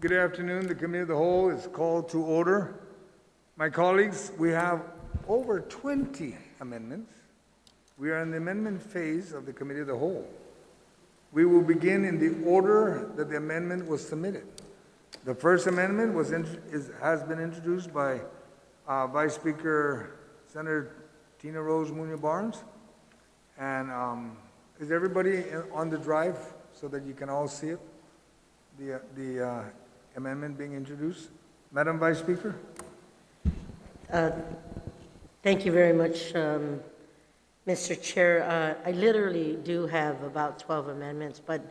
Good afternoon. The Committee of the Whole is called to order. My colleagues, we have over 20 amendments. We are in the amendment phase of the Committee of the Whole. We will begin in the order that the amendment was submitted. The first amendment has been introduced by Vice Speaker Senator Tina Rose Munoz Barnes. And is everybody on the drive so that you can all see it? The amendment being introduced. Madam Vice Speaker? Thank you very much, Mr. Chair. I literally do have about 12 amendments, but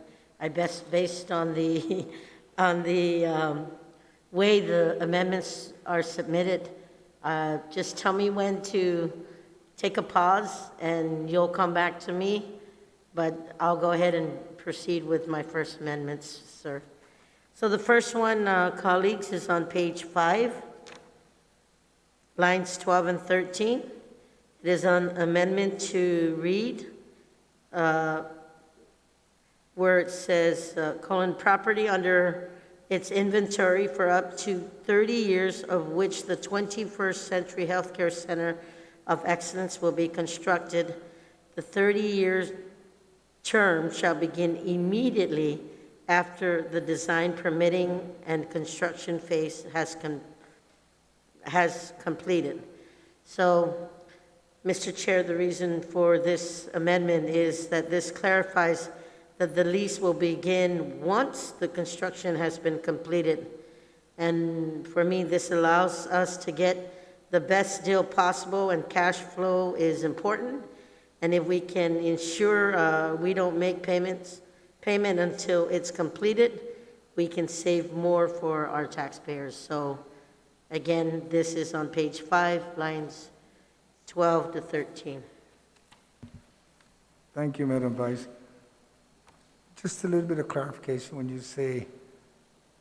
based on the way the amendments are submitted, just tell me when to take a pause and you'll come back to me, but I'll go ahead and proceed with my first amendments, sir. So the first one, colleagues, is on page 5, lines 12 and 13. It is an amendment to read where it says, property under its inventory for up to 30 years of which the 21st Century Healthcare Center of Excellence will be constructed. The 30-year term shall begin immediately after the design, permitting, and construction phase has completed. So, Mr. Chair, the reason for this amendment is that this clarifies that the lease will begin once the construction has been completed. And for me, this allows us to get the best deal possible, and cash flow is important. And if we can ensure we don't make payment until it's completed, we can save more for our taxpayers. So again, this is on page 5, lines 12 to 13. Thank you, Madam Vice. Just a little bit of clarification when you say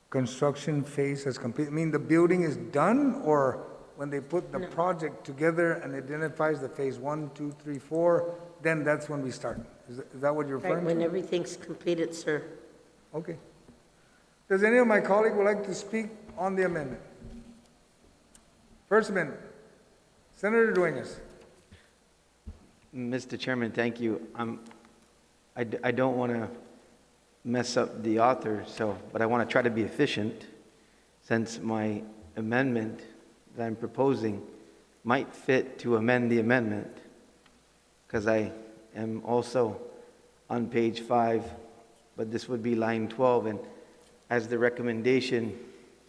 construction phase has completed. I mean, the building is done, or when they put the project together and identifies the phase 1, 2, 3, 4, then that's when we start. Is that what you're referring to? When everything's completed, sir. Okay. Does any of my colleagues would like to speak on the amendment? First amendment. Senator Dueñas. Mr. Chairman, thank you. I don't want to mess up the author, but I want to try to be efficient, since my amendment that I'm proposing might fit to amend the amendment, because I am also on page 5, but this would be line 12, and as the recommendation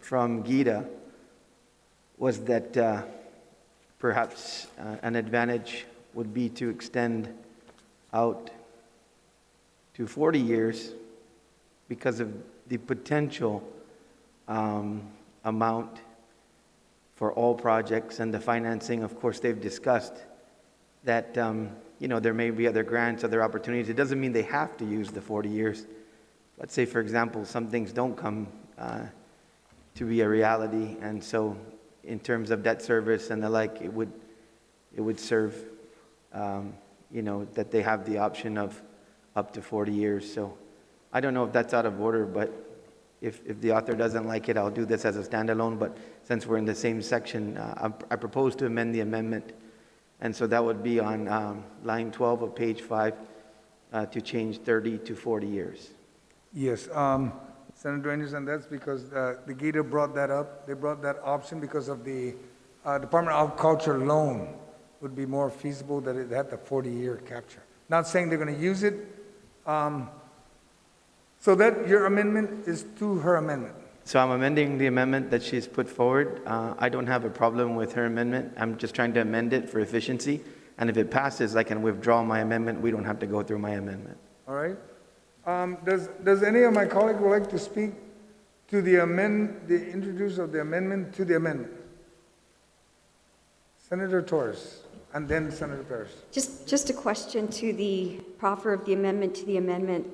from Gita was that perhaps an advantage would be to extend out to 40 years because of the potential amount for all projects and the financing. Of course, they've discussed that there may be other grants, other opportunities. It doesn't mean they have to use the 40 years. Let's say, for example, some things don't come to be a reality, and so in terms of debt service and the like, it would serve, that they have the option of up to 40 years. So I don't know if that's out of order, but if the author doesn't like it, I'll do this as a standalone. But since we're in the same section, I propose to amend the amendment. And so that would be on line 12 of page 5 to change 30 to 40 years. Yes, Senator Dueñas, and that's because the Gita brought that up. They brought that option because of the Department of Agriculture loan would be more feasible that it had the 40-year capture. Not saying they're going to use it. So that your amendment is to her amendment. So I'm amending the amendment that she's put forward. I don't have a problem with her amendment. I'm just trying to amend it for efficiency. And if it passes, I can withdraw my amendment. We don't have to go through my amendment. All right. Does any of my colleagues would like to speak to the introduce of the amendment to the amendment? Senator Torres, and then Senator Perez. Just a question to the proffer of the amendment to the amendment.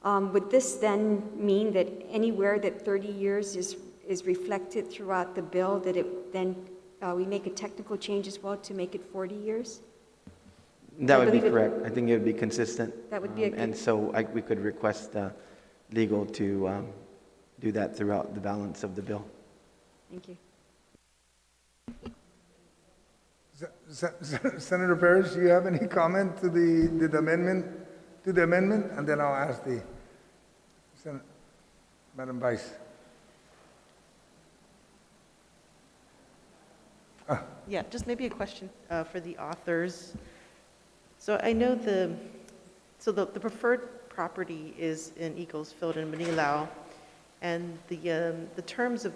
Would this then mean that anywhere that 30 years is reflected throughout the bill, that it then we make a technical change as well to make it 40 years? That would be correct. I think it would be consistent. That would be a good... And so we could request legal to do that throughout the balance of the bill. Thank you. Senator Parrish, do you have any comment to the amendment, And then I'll ask the Madam Vice. Yeah, just maybe a question for the authors. So I know the preferred property is in Eagles Field in Manilao, and the terms of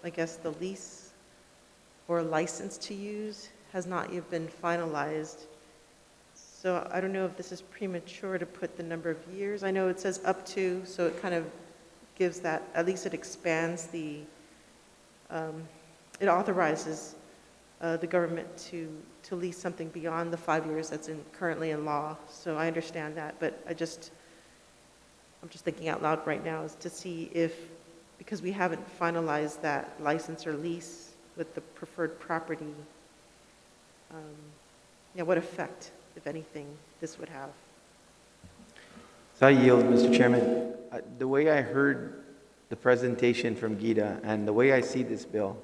I guess, the lease or license to use has not yet been finalized. So I don't know if this is premature to put the number of years. I know it says up to, so it kind of gives that, at least it expands it authorizes the government to lease something beyond the 5 years that's currently in law. So I understand that, but I'm just thinking out loud right now is to see if, because we haven't finalized that license or lease with the preferred property, what effect, if anything, this would have. So I yield, Mr. Chairman. The way I heard the presentation from Gita and the way I see this bill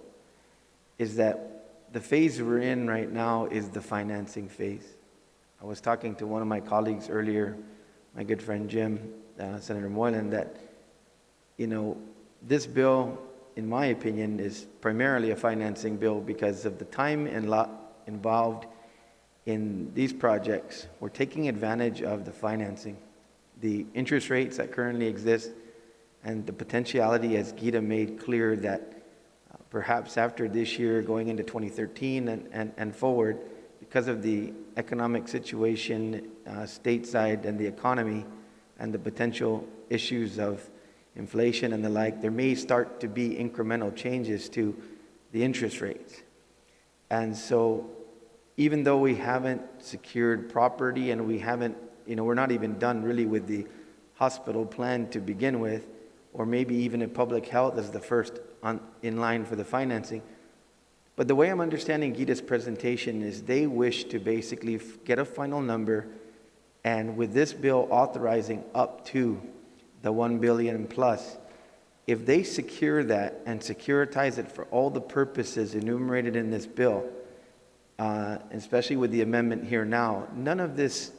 is that the phase we're in right now is the financing phase. I was talking to one of my colleagues earlier, my good friend Jim, Senator Moylan, that, this bill, in my opinion, is primarily a financing bill because of the time and lot involved in these projects. We're taking advantage of the financing, the interest rates that currently exist, and the potentiality, as Gita made clear, that perhaps after this year, going into 2013 and forward, because of the economic situation stateside and the economy and the potential issues of inflation and the like, there may start to be incremental changes to the interest rates. And so even though we haven't secured property and we haven't, we're not even done really with the hospital plan to begin with, or maybe even in public health as the first in line for the financing. But the way I'm understanding Gita's presentation is they wish to basically get a final number, and with this bill authorizing up to the $1 billion plus, if they secure that and securitize it for all the purposes enumerated in this bill, especially with the amendment here now, none of this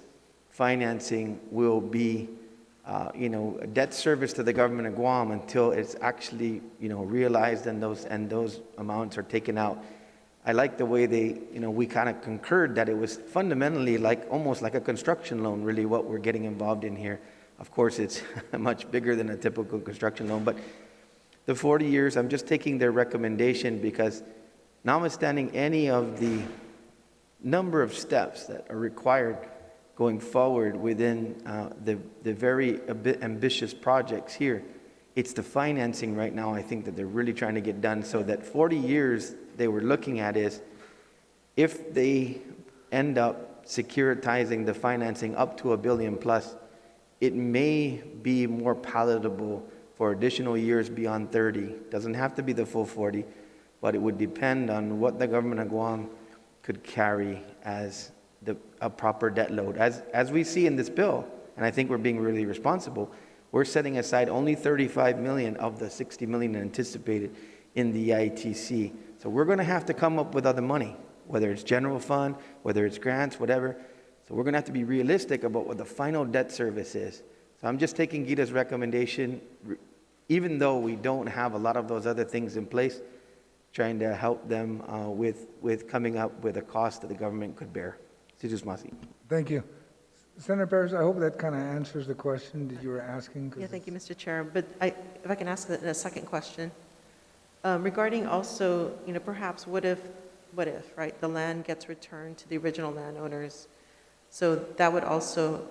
financing will be a debt service to the government of Guam until it's actually, realized and those amounts are taken out. I like the way we kind of concurred that it was fundamentally almost like a construction loan, really, what we're getting involved in here. Of course, it's much bigger than a typical construction loan, but the 40 years, I'm just taking their recommendation because notwithstanding any of the number of steps that are required going forward within the very ambitious projects here, it's the financing right now, I think, that they're really trying to get done. So that 40 years they were looking at is, if they end up securitizing the financing up to $1 billion plus, it may be more palatable for additional years beyond 30. Doesn't have to be the full 40, but it would depend on what the government of Guam could carry as a proper debt load. As we see in this bill, and I think we're being really responsible, we're setting aside only $35 million of the $60 million anticipated in the ITC. So we're going to have to come up with other money, whether it's general fund, whether it's grants, whatever. So we're going to have to be realistic about what the final debt service is. So I'm just taking Gita's recommendation, even though we don't have a lot of those other things in place, trying to help them with coming up with a cost that the government could bear. Thank you. Senator Parrish, I hope that kind of answers the question that you were asking. Yeah, thank you, Mr. Chair. But if I can ask a second question. Regarding also, perhaps what if, right, the land gets returned to the original landowners? So that would also...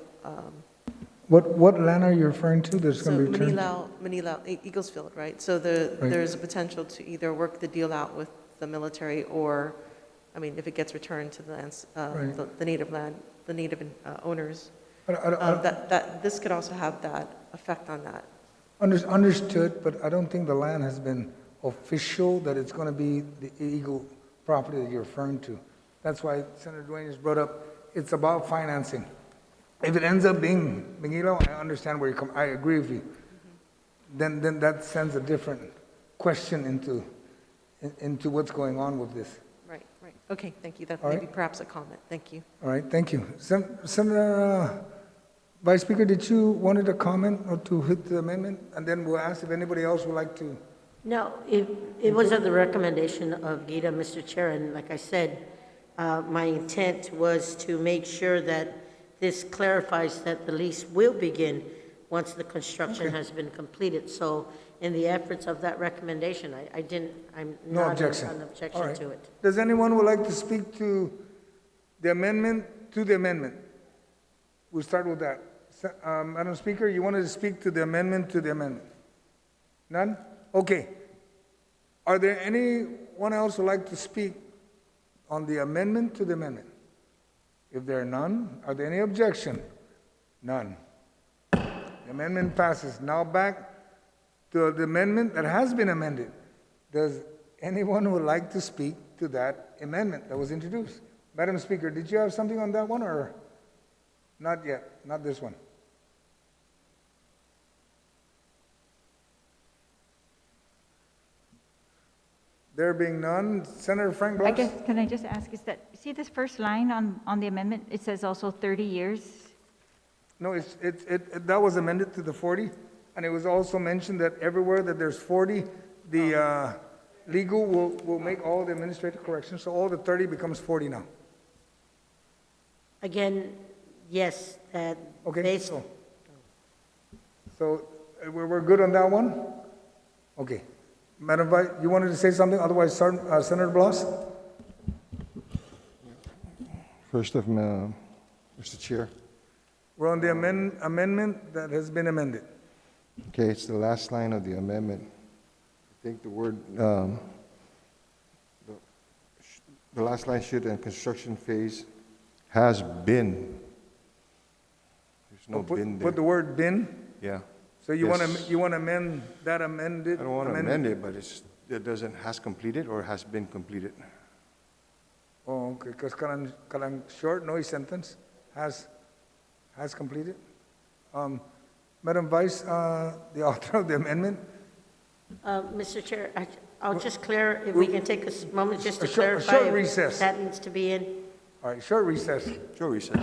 What land are you referring to that's going to be returned? Manilao, Eagles Field, right? So there's a potential to either work the deal out with the military or, if it gets returned to the lands, the native land, the native owners, that this could also have that effect on that. Understood, but I don't think the land has been official that it's going to be the Eagle property that you're referring to. That's why Senator Duane has brought up, it's about financing. If it ends up being Miguelo, I understand where you come. I agree with you. then that sends a different question into what's going on with this. Right, right. Okay, thank you. That's All right. maybe perhaps a comment. Thank you. All right, thank you. Senator Vice Speaker, did you wanted to comment or to hit the amendment? And then we'll ask if anybody else would like to. No, it was at the recommendation of Gita, Mr. Chair, and like I said, my intent was to make sure that this clarifies that the lease will begin once the construction has been completed. So in the efforts of that recommendation, I'm No not objection. an All objection right. to it. Does anyone would like to speak to the amendment to the amendment? We'll start with that. Madam Speaker, you wanted to speak to the amendment to the amendment? None? Okay. Are there anyone else who'd like to speak on the amendment to the amendment? If there are none, are there any objection? None. The amendment passes. Now back to the amendment that has been amended. Does anyone who would like to speak to that amendment that was introduced? Madam Speaker, did you have something on that one or not yet? Not this one. There being none, Senator Frank I Blas? guess, can I just ask, is that, see this first line on the amendment? It says also 30 years. No, that was amended to the 40, and it was also mentioned that everywhere that there's 40, the legal will make all the administrative corrections, so all the 30 becomes 40 now. Again, yes, that Okay, based, so we're good on that one? Okay. Madam Vice, you wanted to say something, otherwise Senator Blas? First of, Mr. Chair. We're on the amendment that has been amended. Okay, it's the last line of the amendment. I think the word, the last line should, in construction phase, has been. There's no been there. Put the word "been." Yeah. So you Yes. want to amend that amended? I don't want to amend it, but it doesn't, has completed or has been completed. Oh, okay, because kalang short, noise sentence, has completed. Madam Vice, the author of the amendment, Mr. Chair, I'll just if we can take a moment just to A short clarify if recess. that needs to be in. all right, short recess. Sure, recess.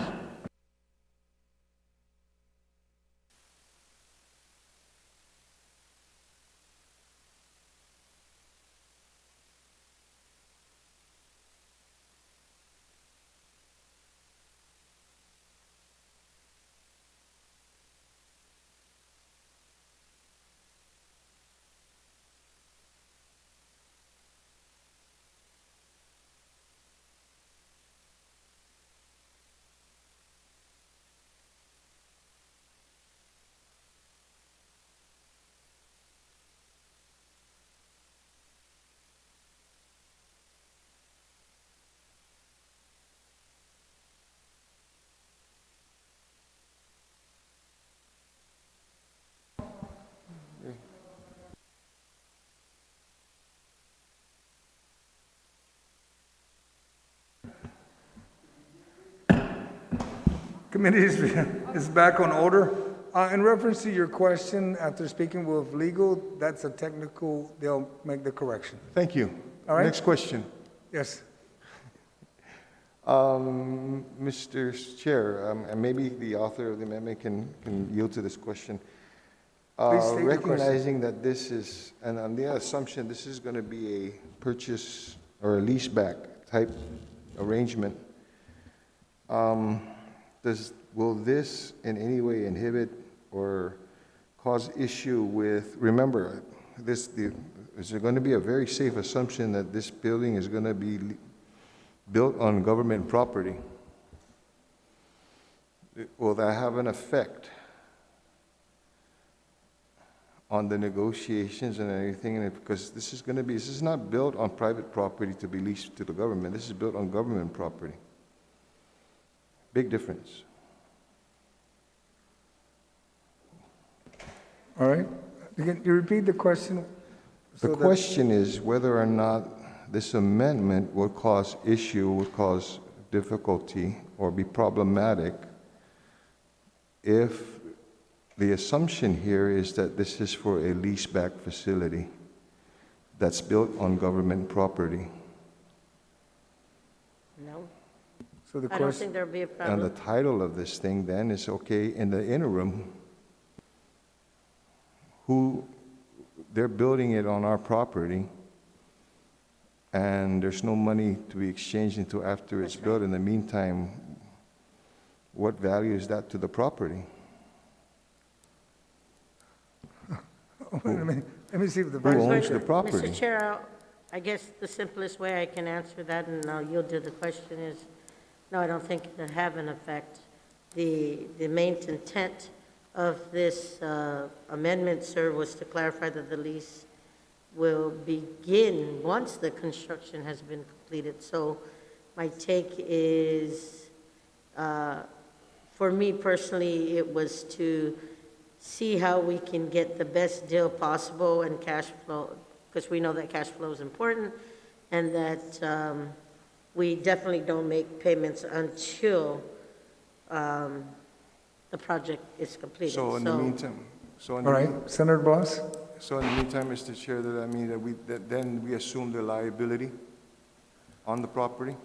Committee is back on order. In reference to your question, after speaking with legal, that's a technical, they'll make the correction. Thank you. All right. Next question. Yes. Mr. Chair, and maybe the author of the amendment can yield to this question. Please state your question. Recognizing that this is, and on the assumption this is going to be a purchase or a leaseback type arrangement, will this in any way inhibit or cause issue with, remember, is there going to be a very safe assumption that this building is going to be built on government property? Will that have an effect on the negotiations and everything? And because this is not built on private property to be leased to the government. This is built on government property. Big difference. All right. Can you repeat the question? The so that- question is whether or not this amendment would cause issue, would cause difficulty, or be problematic if the assumption here is that this is for a leaseback facility that's built on government property. No, So the I don't question, think there'll be a And the problem. title of this thing then is, okay, in the interim, they're building it on our property, and there's no money to be exchanged until after it's built. In the meantime, what value is that to the property? let me see if the Who vice owns chair. the property? Mr. Chair, I guess the simplest way I can answer that, and I'll yield to the question, is, no, I don't think it'll have an effect. The main intent of this amendment, sir, was to clarify that the lease will begin once the construction has been completed. So my take is, for me personally, it was to see how we can get the best deal possible and cash flow, because we know that cash flow is important, and that we definitely don't make payments until the project is completed. So in the meantime, All right, Senator Blas? So in the meantime, Mr. Chair, that I mean that then we assume the liability on the property?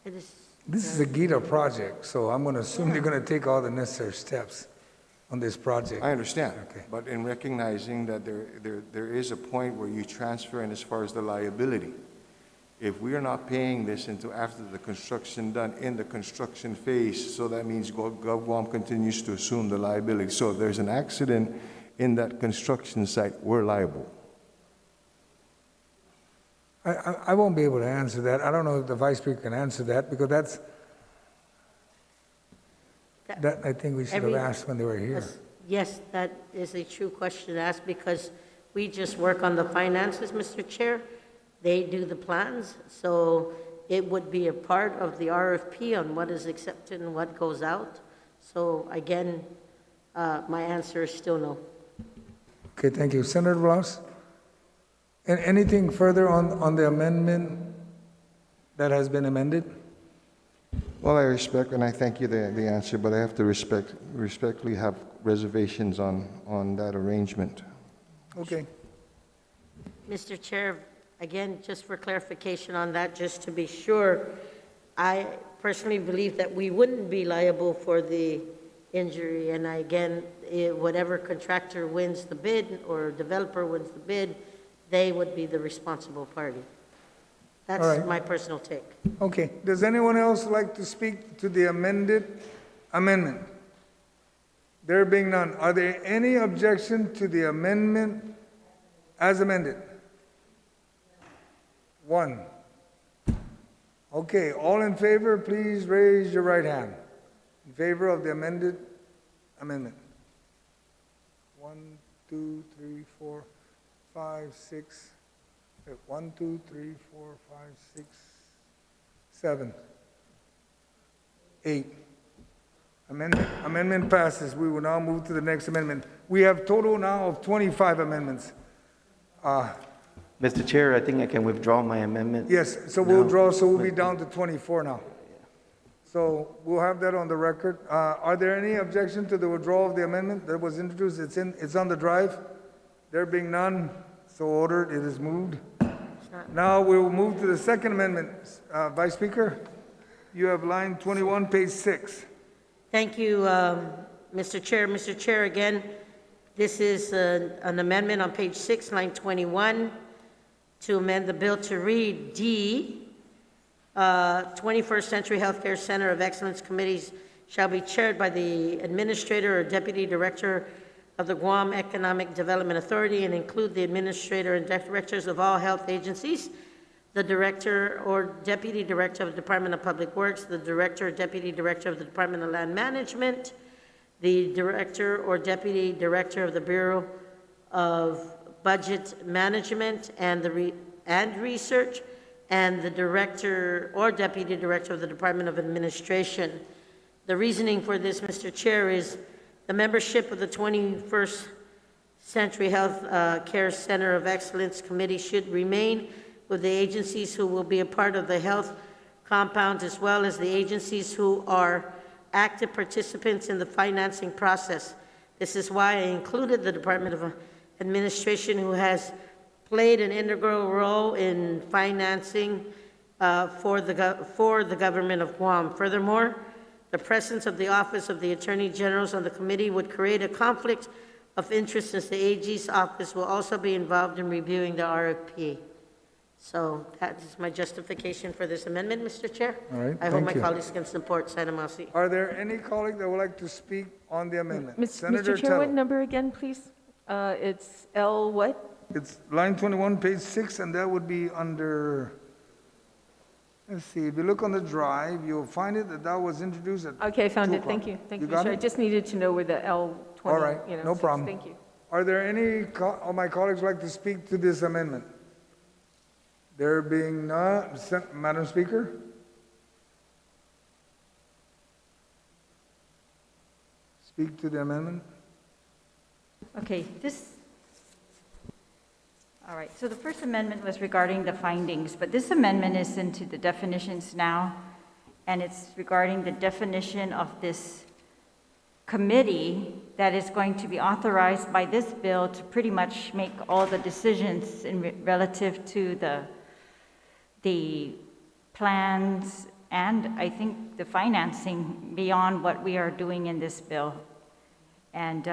It is, This is a GITA project, so I'm going to assume they're going to take all the necessary steps on this project. I understand, Okay. but in recognizing that there is a point where you transfer in as far as the liability. If we are not paying this until after the construction done in the construction phase, so that means GovGuam continues to assume the liability. So if there's an accident in that construction site, we're liable. I won't be able to answer that. I don't know if the vice speaker can answer that, because that I think we should have Every- asked when they were here. yes, that is a true question to ask, because we just work on the finances, Mr. Chair. They do the plans, so it would be a part of the RFP on what is accepted and what goes out. So again, my answer is still no. Okay, thank you. Senator Blas? And anything further on the amendment that has been amended? Well, I respect and I thank you the answer, but I have to respectfully have reservations on that arrangement. Okay. Mr. Chair, again, just for clarification on that, just to be sure, I personally believe that we wouldn't be liable for the injury, and again, whatever contractor wins the bid or developer wins the bid, they would be the responsible party. All right. That's my personal take. Okay. Does anyone else like to speak to the amendment? There being none, are there any objection to the amendment as amended? One. Okay, all in favor, please raise your right hand. In favor of the amendment? 1, 2, 3, 4, 5, 6. 1, 2, 3, 4, 5, 6, 7, 8. Amendment passes. We will now move to the next amendment. We have total now of 25 amendments. Mr. Chair, I think I can withdraw my amendment. Yes, so we'll now. draw, so we'll be down to 24 now. So we'll have that on the record. Are there any objection to the withdrawal of the amendment that was introduced? It's on the drive. There being none, so ordered, it is moved. Now we will move to the second amendment. Vice Speaker, you have line 21, page 6. Thank you, Mr. Chair. Mr. Chair, again, this is an amendment on page 6, line 21, to amend the bill to read D, 21st Century Healthcare Center of Excellence committees shall be chaired by the administrator or deputy director of the Guam Economic Development Authority and include the administrator and directors of all health agencies, the director or deputy director of the Department of Public Works, the director or deputy director of the Department of Land Management, the director or deputy director of the Bureau of Budget Management and Research, and the director or deputy director of the Department of Administration. The reasoning for this, Mr. Chair, is the membership of the 21st Century Health Care Center of Excellence Committee should remain with the agencies who will be a part of the health compound, as well as the agencies who are active participants in the financing process. This is why I included the Department of Administration, who has played an integral role in financing for the government of Guam. Furthermore, the presence of the Office of the Attorney Generals on the committee would create a conflict of interest, since the AG's office will also be involved in reviewing the RFP. So that is my justification for this amendment, Mr. Chair. All right, I hope thank my you. colleagues can support Sanamasi. Are there any colleagues that would like to speak on the amendment? Senator Mr. Chair, what Tello. number again, please? It's L what? It's line 21, page 6, and that would be under, let's see, if you look on the drive, you'll find it that was introduced at Okay, I found 2 it. Thank o'clock. you. Thank You you, got Mr. I it? just needed to know where the L20, All right, no six. problem. Thank you. Are there any of my colleagues who like to speak to this amendment? There being none, Madam Speaker? Speak to the amendment? Okay, all right, so the first amendment was regarding the findings, but this amendment is into the definitions now, and it's regarding the definition of this committee that is going to be authorized by this bill to pretty much make all the decisions relative to the plans and I think the financing beyond what we are doing in this bill. And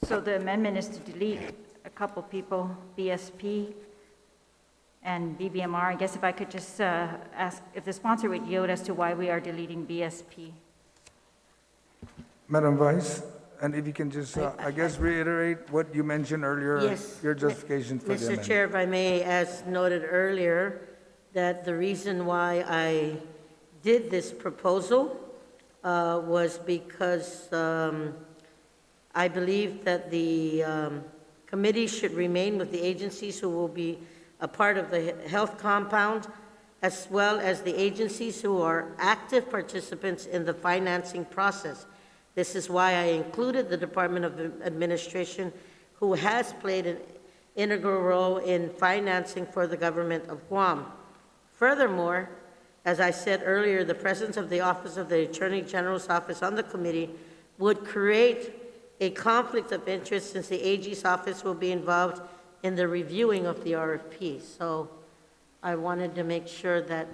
so the amendment is to delete a couple people, BSP and BBMR. I guess if I could just ask if the sponsor would yield as to why we are deleting BSP. Madam Vice, and if you can just, I guess, reiterate what you mentioned earlier, Yes. your justification for the Mr. amendment. Chair, if I may, as noted earlier, that the reason why I did this proposal was because I believe that the committee should remain with the agencies who will be a part of the health compound, as well as the agencies who are active participants in the financing process. This is why I included the Department of Administration, who has played an integral role in financing for the government of Guam. Furthermore, as I said earlier, the presence of the Office of the Attorney General's office on the committee would create a conflict of interest, since the AG's office will be involved in the reviewing of the RFP. So I wanted to make sure that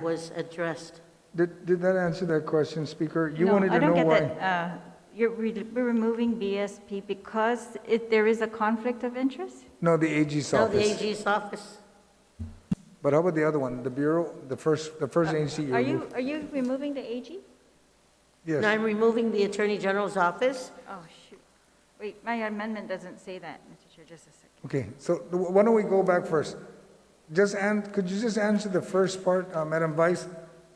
was addressed. Did that answer that question, Speaker? You No, wanted to I know don't why? get that. We're removing BSP because there is a conflict of interest? No, the AG's No, the office. AG's office. But how about the other one, the Bureau, the first agency you Are removed? you removing the AG? And Yes. I'm removing the Attorney General's office. Oh, shoot. Wait, my amendment doesn't say that, Mr. Chair, just a second. Okay, so why don't we go back first? Could you just answer the first part, Madam Vice?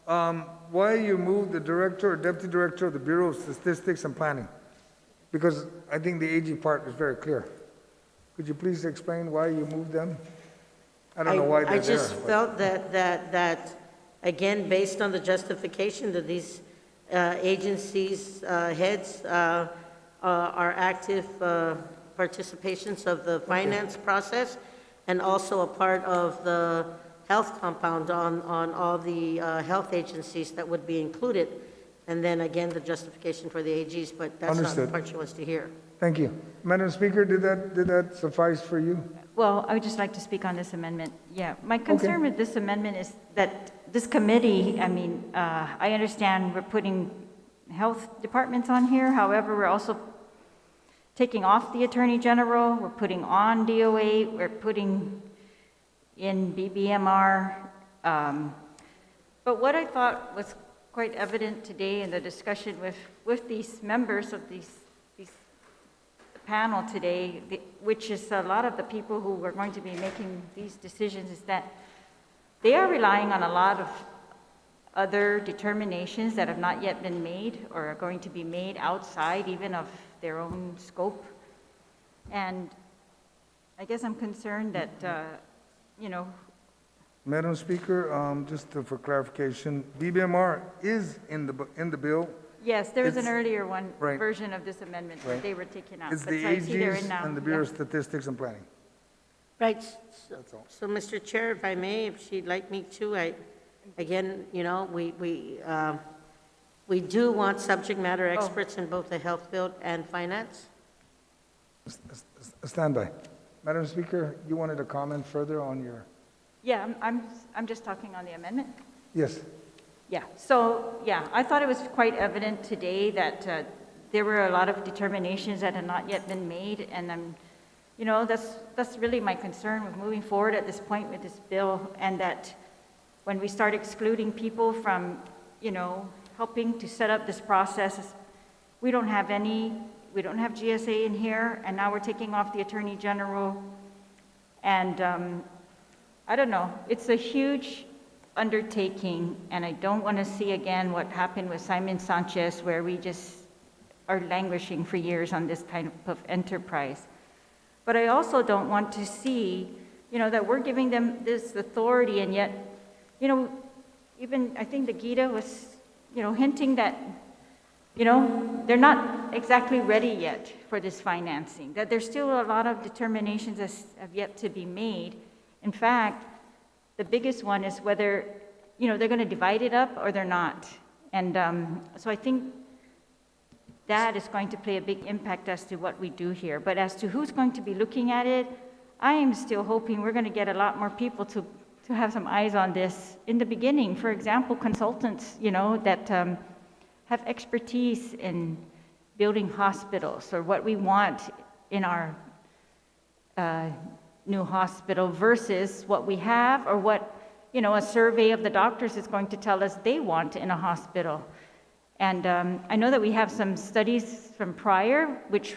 Why you moved the director or deputy director of the Bureau of Statistics and Planning? Because I think the AG part is very clear. Could you please explain why you moved them? I don't know why they're I there. just but- felt that, again, based on the justification that these agencies' heads are active participations of the finance process, and also a part of the health compound on all the health agencies that would be included. And then again, the justification for the AGs, but that's not the Understood. part she wants to hear. Thank you. Madam Speaker, did that suffice for you? Well, I would just like to speak on this amendment. Yeah, my concern with this amendment is that this committee, I mean, I understand we're putting health departments on here. However, we're also taking off the Attorney General, we're putting on DOA, we're putting in BBMR. But what I thought was quite evident today in the discussion with these members of these panel today, which is a lot of the people who are going to be making these decisions, is that they are relying on a lot of other determinations that have not yet been made or are going to be made outside even of their own scope. And I guess I'm concerned that, Madam Speaker, for clarification, BBMR is in the bill. yes, there was an It's- earlier one right. version of this amendment that Right. they were taken out. It's But the so I see they're in AGs now. and the Bureau of Yeah. Statistics and Planning. Right, That's all. so Mr. Chair, if I may, if she'd like me to, again, We do want subject matter experts in both the health field and finance. Stand by. Madam Speaker, you wanted to comment further on your, Yeah, I'm just talking on the amendment. yes. Yeah, so, yeah, I thought it was quite evident today that there were a lot of determinations that had not yet been made, and that's really my concern with moving forward at this point with this bill, and that when we start excluding people from, helping to set up this process, we don't have GSA in here, and now we're taking off the Attorney General, and I don't know, it's a huge undertaking, and I don't want to see again what happened with Simon Sanchez, where we just are languishing for years on this kind of enterprise. But I also don't want to see, that we're giving them this authority, and yet, even I think the Gita was, hinting that, they're not exactly ready yet for this financing, that there's still a lot of determinations that have yet to be made. In fact, the biggest one is whether, they're going to divide it up or they're not. And so I think that is going to play a big impact as to what we do here. But as to who's going to be looking at it, I am still hoping we're going to get a lot more people to have some eyes on this in the beginning. For example, consultants, that have expertise in building hospitals, or what we want in our new hospital versus what we have, or what, a survey of the doctors is going to tell us they want in a hospital. And I know that we have some studies from prior, which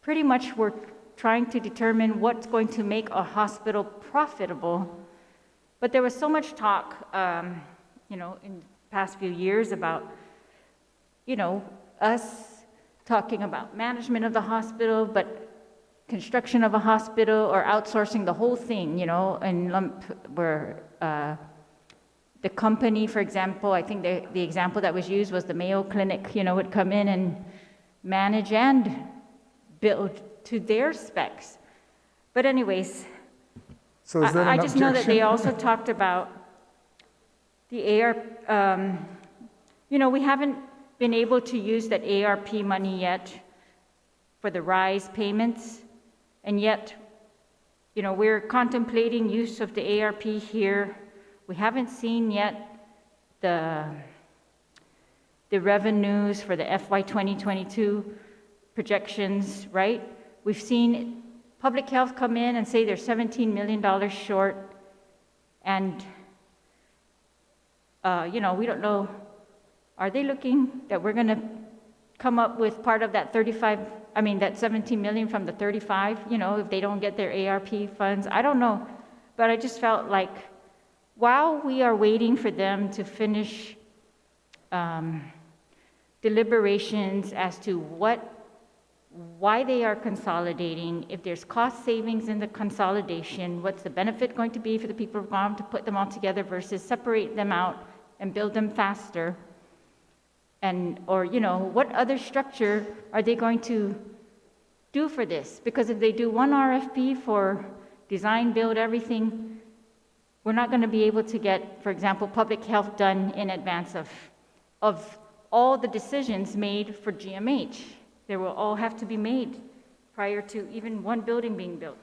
pretty much were trying to determine what's going to make a hospital profitable. But there was so much talk, in the past few years about, us talking about management of the hospital, but construction of a hospital or outsourcing the whole thing, in lump, where the company, for example, I think the example that was used was the Mayo Clinic, would come in and manage and build to their specs. But anyways, So is that I an just know that they objection? also talked about the ARP, we haven't been able to use that ARP money yet for the RISE payments, and yet, we're contemplating use of the ARP here. We haven't seen yet the revenues for the FY 2022 projections, right? We've seen Public Health come in and say they're $17 million short, and, we don't know, are they looking that we're going to come up with part of that that 17 million from the 35, if they don't get their ARP funds? I don't know, but I just felt like while we are waiting for them to finish deliberations as to why they are consolidating, if there's cost savings in the consolidation, what's the benefit going to be for the people of Guam to put them all together versus separate them out and build them faster, or what other structure are they going to do for this? Because if they do one RFP for design, build, everything, we're not going to be able to get, for example, public health done in advance of all the decisions made for GMH. They will all have to be made prior to even one building being built.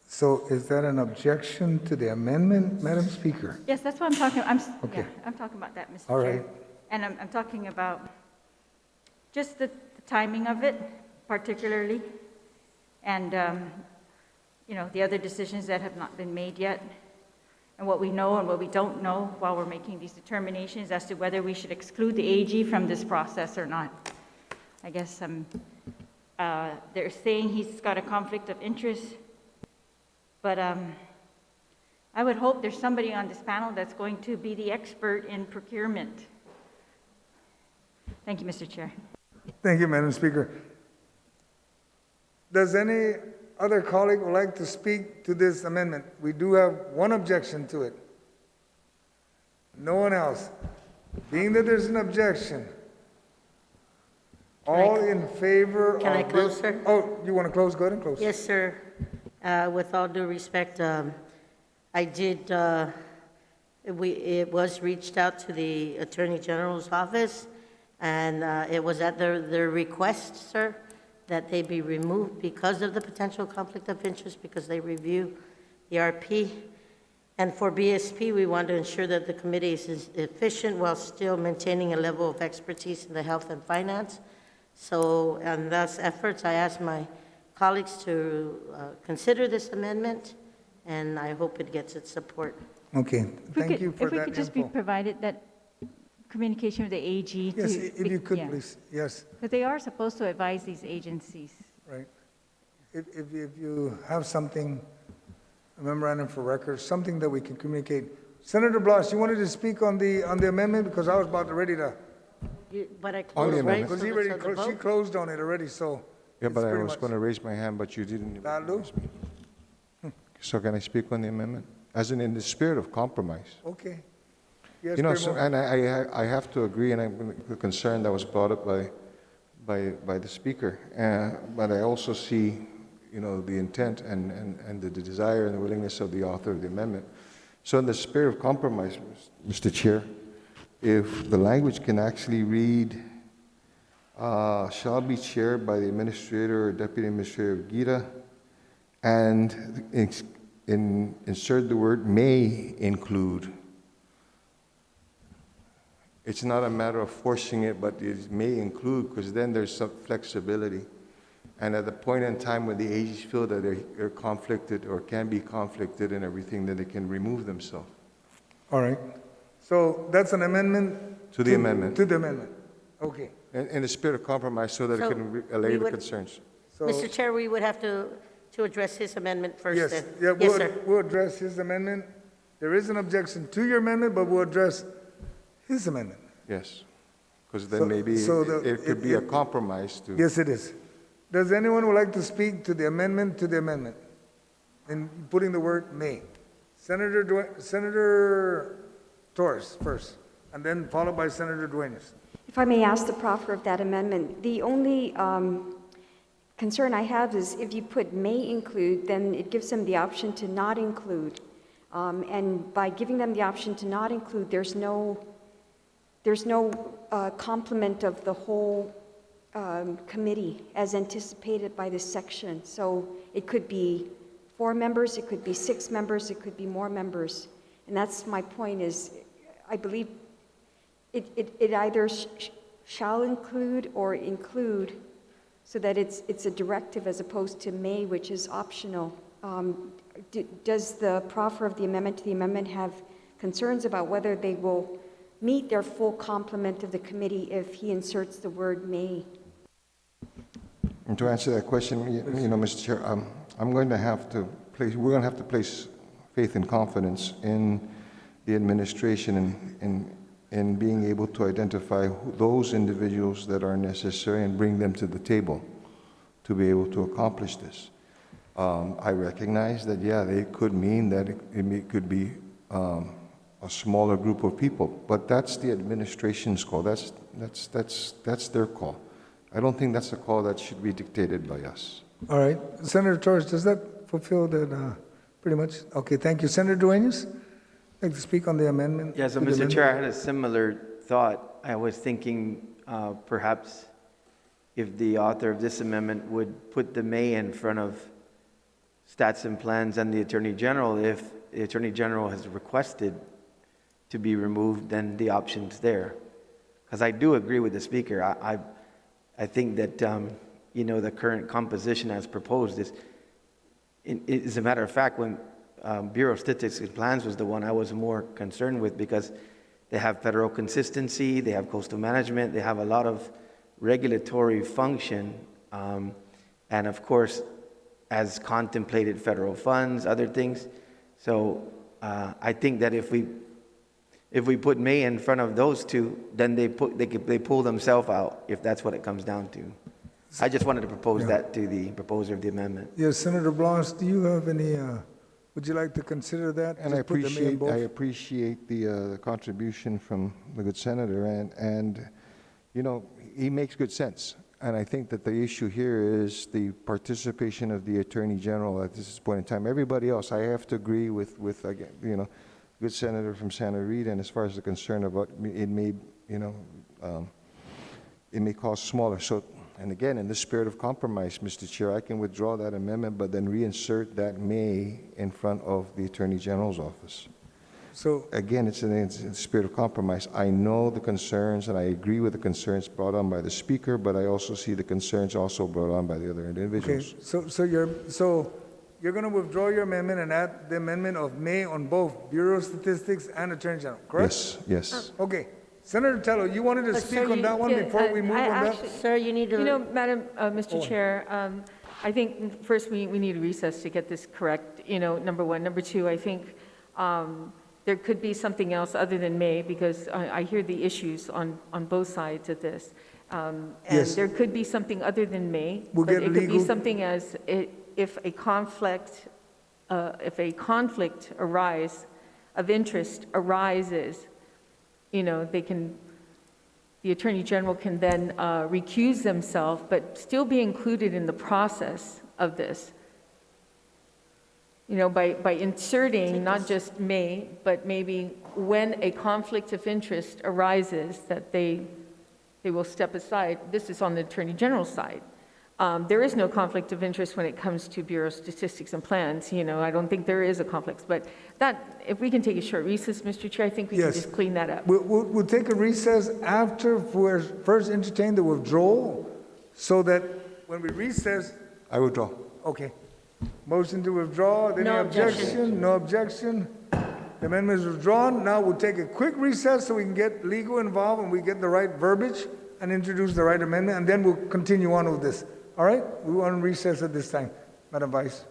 So is that an objection to the amendment, Madam Speaker? Yes, that's what I'm talking about. Okay. I'm talking about that, Mr. All Chair. right. And I'm talking about just the timing of it, particularly, and, the other decisions that have not been made yet, and what we know and what we don't know while we're making these determinations as to whether we should exclude the AG from this process or not. I guess they're saying he's got a conflict of interest, but I would hope there's somebody on this panel that's going to be the expert in procurement. Thank you, Mr. Chair. Thank you, Madam Speaker. Does any other colleague would like to speak to this amendment? We do have one objection to it. No one else. Being that there's an objection, all in favor of... Can I close, sir? Oh, you want to close? Go ahead and close. Yes, sir. With all due respect, I did, it was reached out to the Attorney General's office, And it was at their request, sir, that they be removed because of the potential conflict of interest, because they review the RP. And for BSP, we want to ensure that the committee is efficient while still maintaining a level of expertise in the health and finance. So, and thus efforts, I ask my colleagues to consider this amendment, and I hope it gets its support. Okay, thank you for If we that could just be info. provided that communication with the AG to. Yes, if you could, yeah. please, yes, Because they are supposed to advise these agencies. right. If you have something, a memorandum for records, something that we can communicate. Senator Blas, you wanted to speak on the amendment, because I was about to ready to, But I On the close, right? amendment. because So he the- already, so the she vote- closed on it already, so. Yeah, it's but I pretty was much- going to raise my hand, but you didn't. Lalu? So can I speak on the amendment? As in the spirit of compromise. Okay. Yes, You know, Primo. and I have to agree, and I'm the concern that was brought up by the speaker. But I also see, you know, the intent and the desire and the willingness of the author of the amendment. So in the spirit of compromise, Mr. Chair, if the language can actually read, shall be chaired by the administrator or deputy administrator Gita, and insert the word may include. It's not a matter of forcing it, but it may include, because then there's some flexibility. And at the point in time when the agencies feel that they're conflicted or can be conflicted and everything, then they can remove themselves. All right. So that's an amendment? To the amendment. To the amendment. Okay. In the spirit of compromise, so that it So can we allay the would- concerns. So, Mr. Chair, we would have to address his amendment first yes, then. yeah, Yes, sir. we'll address his amendment. There is an objection to your amendment, but we'll address his amendment. Yes. Because So- then maybe so it could be a compromise to. Yes, it is. Does anyone would like to speak to the amendment to the amendment? In putting the word may. Senator Torres first, and then followed by Senator Dueñas. If I may ask the proffer of that amendment, the only concern I have is if you put may include, then it gives them the option to not include. And by giving them the option to not include, there's no complement of the whole committee as anticipated by this section. So it could be 4 members, it could be 6 members, it could be more members. And that's my point is, I believe it either shall include or include, so that it's a directive as opposed to may, which is optional. Does the proffer of the amendment to the amendment have concerns about whether they will meet their full complement of the committee if he inserts the word may? And to answer that question, you know, Mr. Chair, I'm going to have to we're going to have to place faith and confidence in the administration in being able to identify those individuals that are necessary and bring them to the table to be able to accomplish this. I recognize that, yeah, they could mean that it could be a smaller group of people, but that's the administration's call. That's their call. I don't think that's a call that should be dictated by us. All right. Senator Torres, does that fulfill that pretty much? Okay, thank you. Senator Dueñas, like to speak on the amendment? Yeah, so to the Mr. amendment? Chair, I had a similar thought. I was thinking perhaps if the author of this amendment would put the may in front of stats and plans and the Attorney General. If the Attorney General has requested to be removed, then the option's there. Because I do agree with the speaker. I think that, you know, the current composition as proposed is a matter of fact, when Bureau of Statistics and Plans was the one I was more concerned with, because they have federal consistency, they have coastal management, they have a lot of regulatory function, and of course, as contemplated federal funds, other things. So I think that if we put may in front of those two, then they pull themselves out, if that's what it comes down to. I just wanted to propose that to the proposer of the amendment. Yes, Senator Blanche, do you have any, would you like to consider that? And I Just put the may in both? appreciate the contribution from the good senator, and you know, he makes good sense. And I think that the issue here is the participation of the Attorney General at this point in time. Everybody else, I have to agree with again, you know, good senator from Santa Rita, and as far as the concern about it may, you know, it may cause smaller. So, and again, in the spirit of compromise, Mr. Chair, I can withdraw that amendment, but then reinsert that may in front of the Attorney General's office. So, Again, it's in the spirit of compromise. I know the concerns, and I agree with the concerns brought on by the speaker, but I also see the concerns also brought on by the other okay, individuals. so you're going to withdraw your amendment and add the amendment of may on both Bureau of Statistics and Attorney General, correct? Yes, yes. Okay. Senator Tello, you wanted to Sir, speak on you- that one Yeah, before we move I on that? actually- Sir, you need to. You know, Madam, Oh. Mr. Chair, I think first we need a recess to get this correct, you know, number one. Number two, I think there could be something else other than may, because I hear the issues on both sides of this. And Yes. there could be something other than may. We'll but get it could be legal- something as if a conflict of interest arises, you know, the Attorney General can then recuse themselves, but still be included in the process of this. You know, by inserting not just may, but maybe when a conflict of interest arises, that they will step aside. This is on the Attorney General's side. There is no conflict of interest when it comes to Bureau of Statistics and Plans. You know, I don't think there is a conflict. But that, if we can take a short recess, Mr. Chair, I think we can Yes. just clean that up. We'll take a recess after we first entertain the withdrawal, so that when we recess, I withdraw. okay. Motion to withdraw, any No objection. objection? No objection. The amendment is withdrawn. Now we'll take a quick recess so we can get legal involved and we get the right verbiage and introduce the right amendment, and then we'll continue on with this. All right? We want to recess at this time, Madam Vice.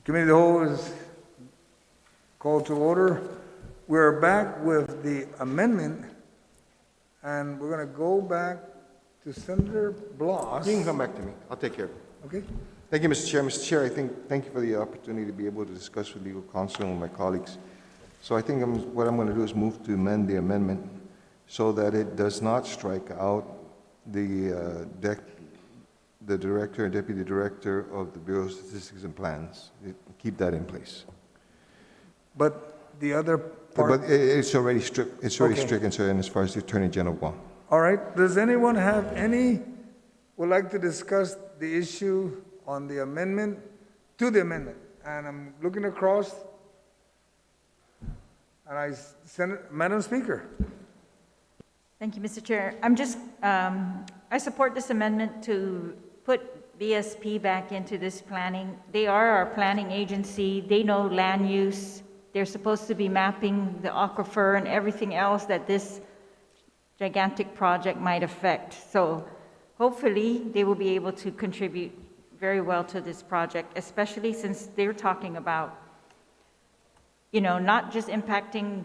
Committee of the Whole is called to order. We're back with the amendment, and we're going to go back to Senator Blas. You can come back to me. I'll take care of it. Okay? Thank you, Mr. Chair. Mr. Chair, thank you for the opportunity to be able to discuss with legal counsel and my colleagues. So I think what I'm going to do is move to amend the amendment so that it does not strike out the director and deputy director of the Bureau of Statistics and Plans. Keep that in place. But the other part... But it's already strict. It's already Okay. stricken, sir, and as far as the Attorney General Guam. All right, does anyone have would like to discuss the issue on the amendment, to the amendment? And I'm looking across, and Madam Speaker. Thank you, Mr. Chair. I support this amendment to put BSP back into this planning. They are our planning agency. They know land use. They're supposed to be mapping the aquifer and everything else that this gigantic project might affect. So hopefully, they will be able to contribute very well to this project, especially since they're talking about, not just impacting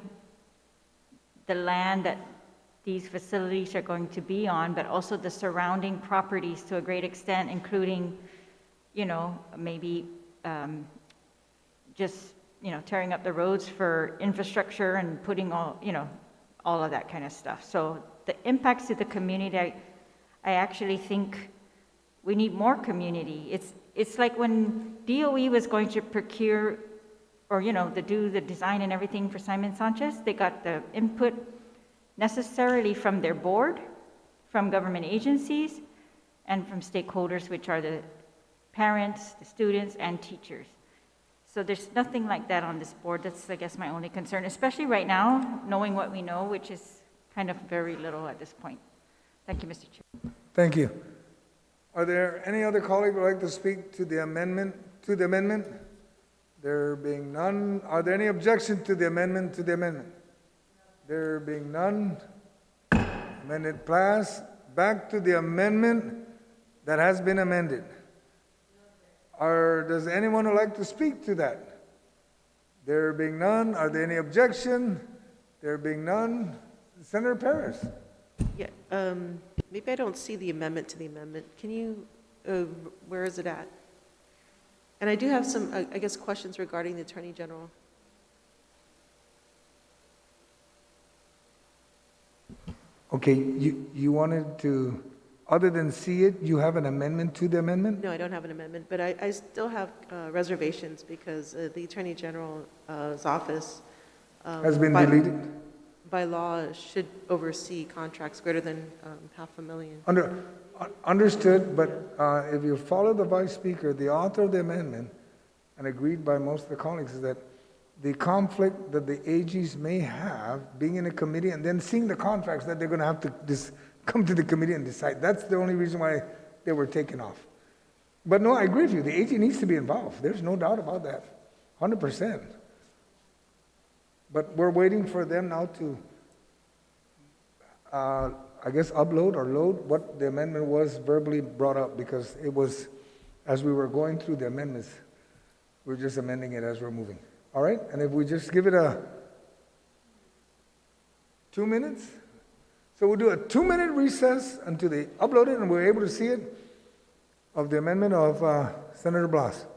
the land that these facilities are going to be on, but also the surrounding properties to a great extent, including, maybe just, tearing up the roads for infrastructure and putting all of that kind of stuff. So the impacts to the community, I actually think we need more community. It's like when DOE was going to procure or, to do the design and everything for Simon Sanchez, they got the input necessarily from their board, from government agencies, and from stakeholders, which are the parents, the students, and teachers. So there's nothing like that on this board. That's, I guess, my only concern, especially right now, knowing what we know, which is kind of very little at this point. Thank you, Mr. Chair. Thank you. Are there any other colleagues who would like to speak to the amendment? There being none, are there any objection to the amendment to the amendment? There being none, amendment passed. Back to the amendment that has been amended. Does anyone would like to speak to that? There being none, are there any objection? There being none, Senator Perez. Yeah, maybe I don't see the amendment to the amendment. Can you, where is it at? And I do have some, I guess, questions regarding the Attorney General. Okay, you wanted to, other than see it, you have an amendment to the amendment? No, I don't have an amendment, but I still have reservations because the Attorney General's office Has been deleted? by law should oversee contracts greater than $500,000. Understood, but if you follow the Vice Speaker, the author of the amendment, and agreed by most of the colleagues, is that the conflict that the AGs may have, being in a committee and then seeing the contracts that they're going to have to come to the committee and decide. That's the only reason why they were taken off. But no, I agree with you. The AG needs to be involved. There's no doubt about that, 100%. But we're waiting for them now to, I guess, upload or load what the amendment was verbally brought up, because it was, as we were going through the amendments, we're just amending it as we're moving. All right? And if we just give it 2 minutes? So we'll do a 2-minute recess until they upload it and we're able to see it, of the amendment of Senator Blas.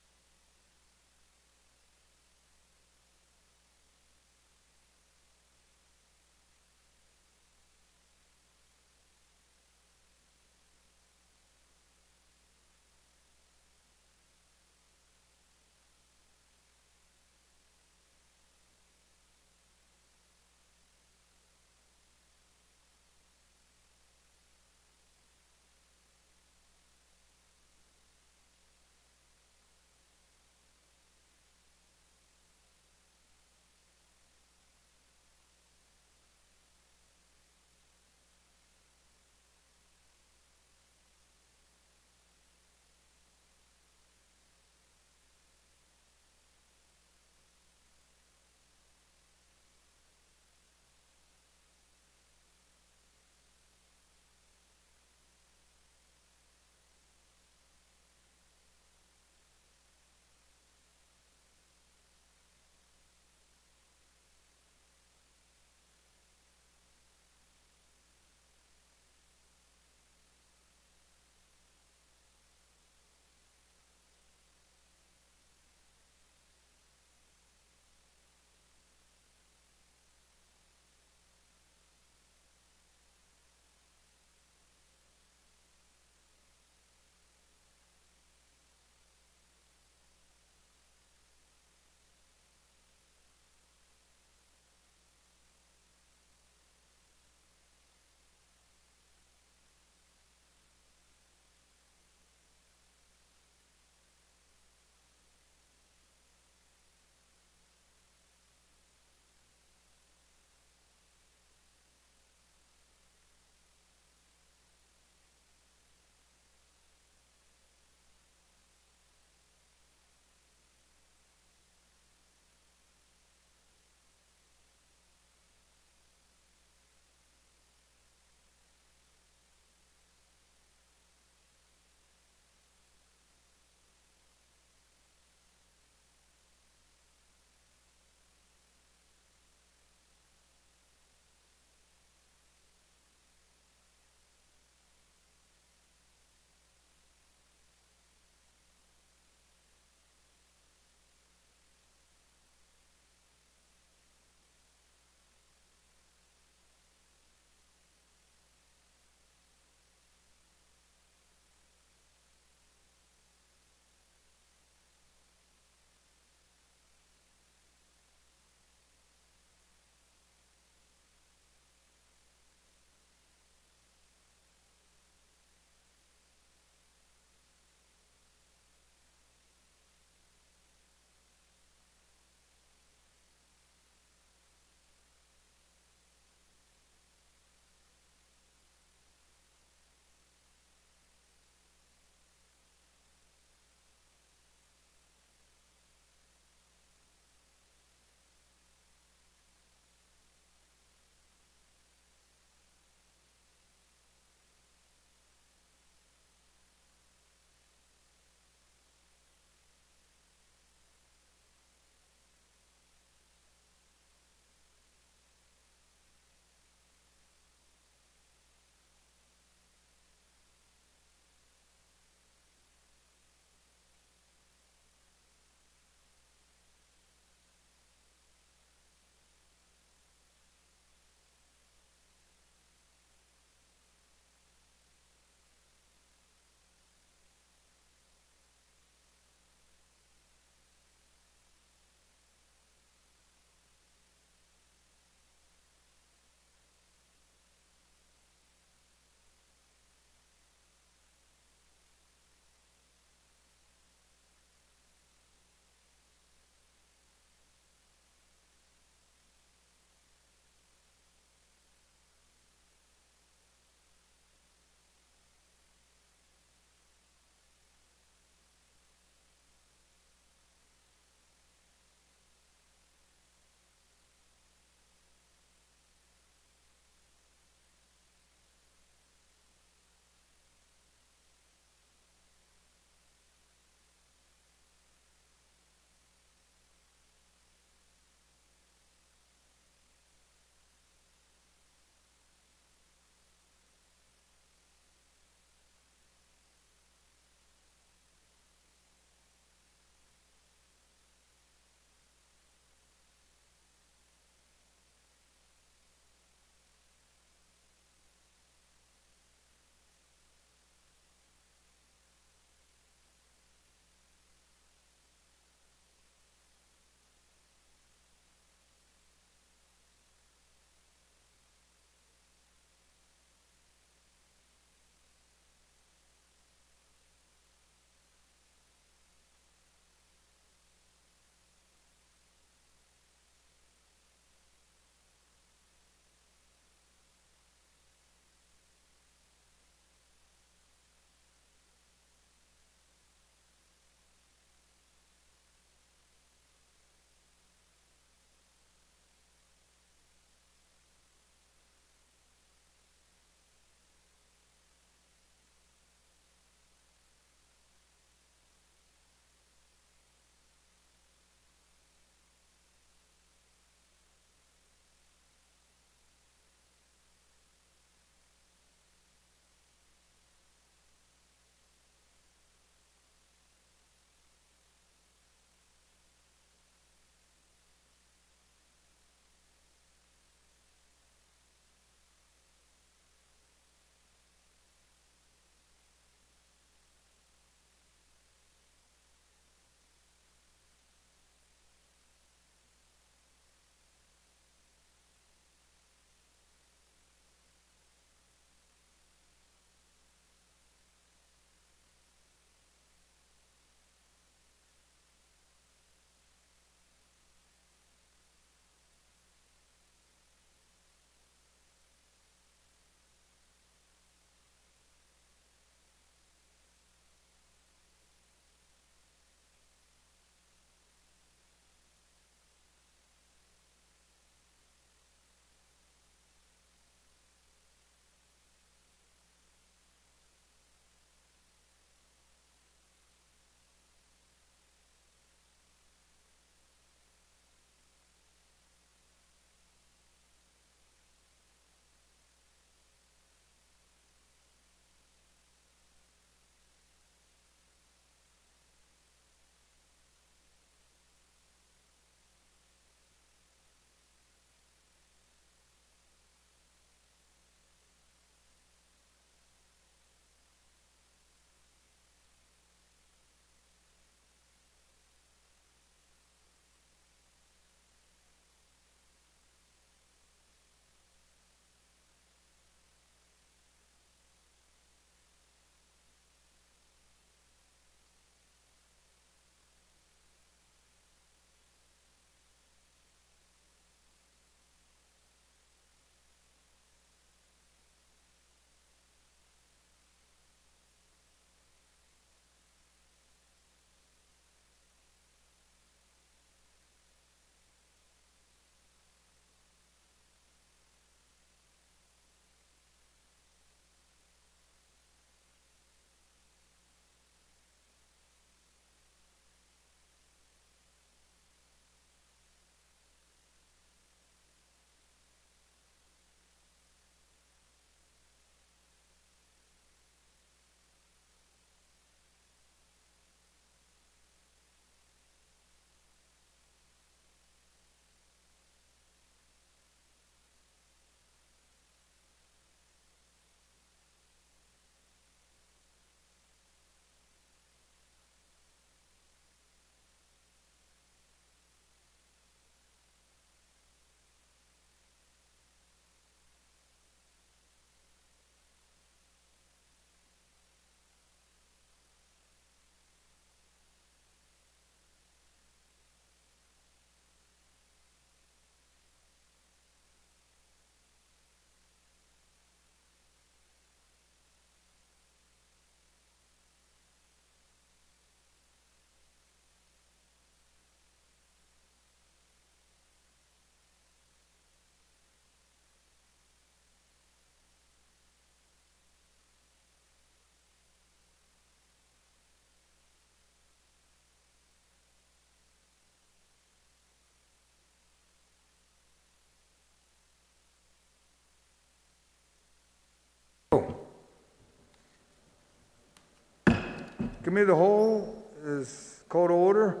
Committee of the Whole is called to order.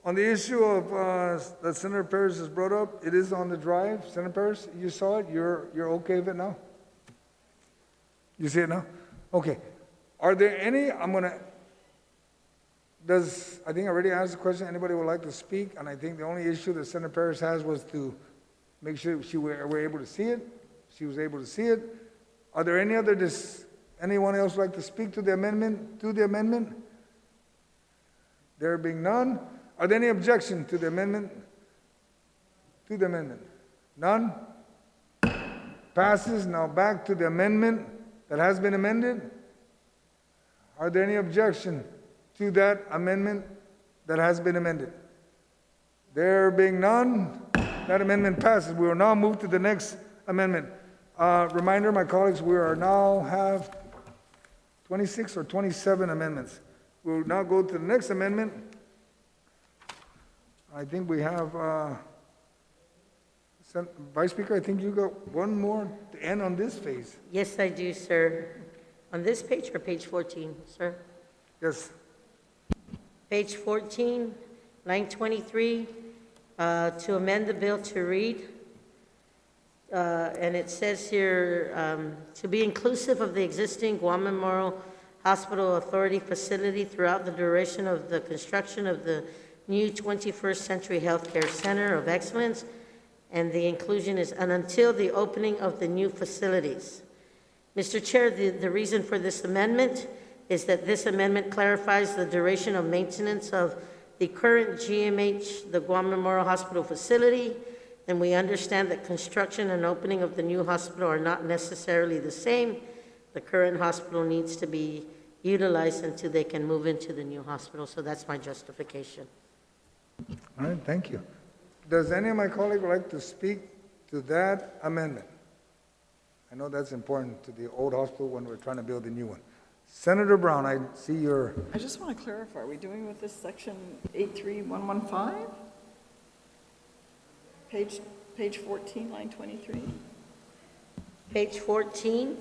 On the issue of, that Senator Paris has brought up, it is on the drive. Senator Paris, you saw it, you're okay with it now? You see it now? Okay. Are there any, I think I already asked the question, anybody would like to speak? And I think the only issue that Senator Paris has was to make sure we're able to see it. She was able to see it. Are there any other, anyone else like to speak to the amendment? There being none, are there any objection to the amendment? None? Passes. Now back to the amendment that has been amended. Are there any objection to that amendment that has been amended? There being none, that amendment passes. We will now move to the next amendment. Reminder, my colleagues, we are now have 26 or 27 amendments. We will now go to the next amendment. I think we have, Vice Speaker, I think you got one more to end on this phase. Yes, I do, sir. On this page or page 14, sir? Yes. Page 14, line 23, to amend the bill to read. And it says here, to be inclusive of the existing Guam Memorial Hospital Authority facility throughout the duration of the construction of the new 21st Century Healthcare Center of Excellence, and the inclusion is and until the opening of the new facilities. Mr. Chair, the reason for this amendment is that this amendment clarifies the duration of maintenance of the current GMH, the Guam Memorial Hospital facility, and we understand that construction and opening of the new hospital are not necessarily the same. The current hospital needs to be utilized until they can move into the new hospital, so that's my justification. All right, thank you. Does any of my colleagues like to speak to that amendment? I know that's important to the old hospital when we're trying to build a new one. Senator Brown, I see your, I just want to clarify, are we doing with this section 83115? Page 14, line 23? Page 14,